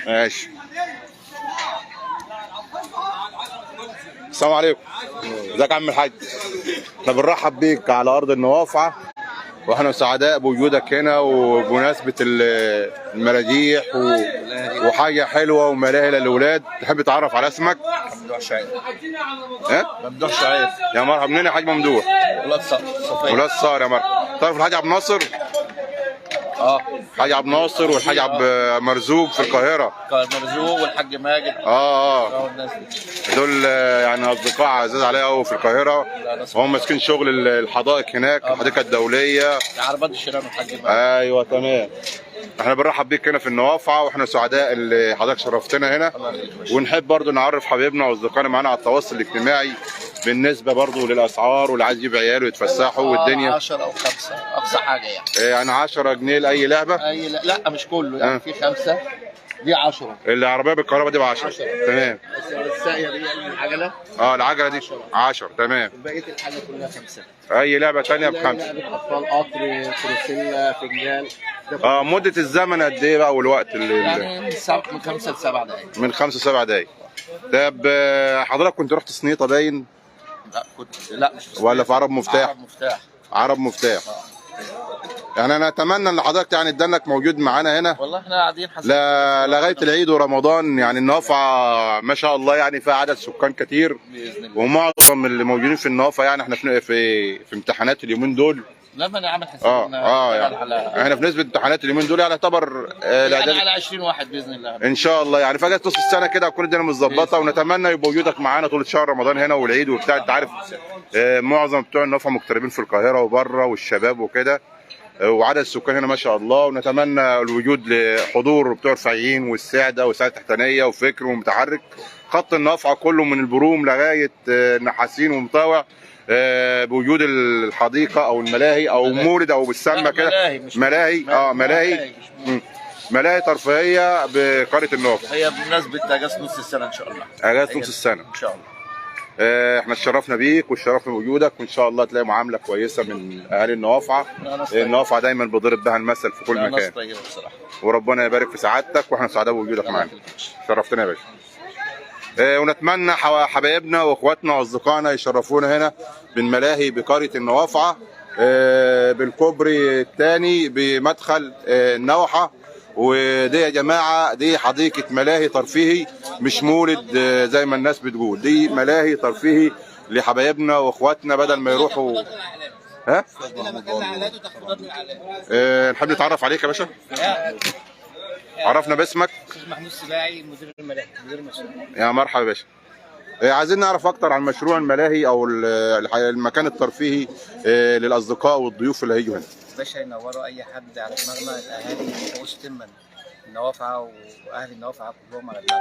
ماشي. السلام عليكم. ازيك يا عم الحاج؟ احنا بنرحب بيك على ارض النوافعه، واحنا سعداء بوجودك هنا وبمناسبه المراجيح وحاجه حلوه وملاهي للاولاد. تحب تعرف على اسمك؟ ممدوح شعير. ها؟ ممدوح شعير. يا مرحبا. منين يا حاج ممدوح؟ ولاد صفية. ولاد صار يا مرحبا. تعرف الحاج عبد الناصر؟ الحاج عبد الناصر والحاج عبد مرزوق في القاهره. مرزوق والحاج ماجد. والناس دول يعني اصدقاء عزاز عليا قوي في القاهره، وهم ماسكين شغل الحدائق هناك، الحديقه الدوليه. عربات الشيران والحاج ماجد. ايوه تمام. احنا بنرحب بيك هنا في النوافعه، واحنا سعداء اللي حضرتك شرفتنا هنا، ونحب برضو نعرف حبايبنا واصدقائنا معانا على التواصل الاجتماعي بالنسبه برضو للاسعار، واللي عايز يجيب عياله يتفسحوا والدنيا. 10 او 5 اقصى حاجه يعني. يعني 10 جنيه لاي لعبه؟ لا مش كله يعني. في 5 دي 10. العربيه بالكهرباء دي ب 10. تمام. الساقيه دي العجله. العجله دي 10. تمام. بقيه الحاجه كلها 5. اي لعبه ثانيه ب5. لعبه اطفال، قطر، كروسيلا، فنجان. مده الزمن قد ايه بقى والوقت يعني من 5 ل 7 دقائق. من 5 ل 7 دقائق. طب حضرتك كنت رحت سنيطه باين؟ لا مش ولا في عرب مفتاح؟ عرب مفتاح. عرب مفتاح. يعني انا اتمنى ان حضرتك يعني تدنك موجود معانا هنا. والله احنا قاعدين لغايه العيد ورمضان. يعني النوافعه ما شاء الله يعني فيها عدد سكان كتير باذن الله، ومعظم اللي موجودين في النوافعه يعني احنا في امتحانات اليومين دول. لما انا عامل حسابنا يعني احنا في نسبه امتحانات اليومين دول يعني يعتبر يعني على 20 واحد باذن الله ان شاء الله. يعني فجاه نص السنه كده هتكون الدنيا متظبطه، ونتمنى يبقى وجودك معانا طول شهر رمضان هنا والعيد وبتاع. انت عارف معظم بتوع النوافعه مغتربين في القاهره وبره والشباب وكده، وعدد السكان هنا ما شاء الله. ونتمنى الوجود لحضور بتوع الفايعين والسعده والسعده التحتانيه وفكر ومتحرك. خط النوافعه كله من البروم لغايه النحاسين ومطاوع، بوجود الحديقه او الملاهي او مولد او بالسمه كده. ملاهي ترفيهيه بقريه النوافع. هي بمناسبه اجازه نص السنه ان شاء الله. اجازه نص السنه ان شاء الله. احنا اتشرفنا بيك واتشرفنا بوجودك، وان شاء الله تلاقي معامله كويسه من اهالي النوافعه. النوافعه دايما بضرب بها المثل في كل مكان. وربنا يبارك في سعادتك، واحنا سعداء بوجودك معانا. شرفتنا يا باشا. ونتمنى حبايبنا واخواتنا واصدقائنا يشرفونا هنا بالملاهي بقريه النوافعه، بالكوبري الثاني بمدخل النوحه. ودي يا جماعه دي حديقه ملاهي ترفيهي، مش مولد زي ما الناس بتقول. دي ملاهي ترفيهي لحبايبنا واخواتنا بدل ما يروحوا. نحب نتعرف عليك يا باشا. عرفنا باسمك. استاذ محمود سباعي، مدير الملاهي، مدير المشروع. يا مرحبا يا باشا. عايزين نعرف اكتر عن مشروع الملاهي او المكان الترفيهي للاصدقاء والضيوف اللي هيجوا هنا. باشا ينوروا اي حد على دماغنا. الاهالي وسط النوافعه واهل النوافعه كلهم على دماغنا.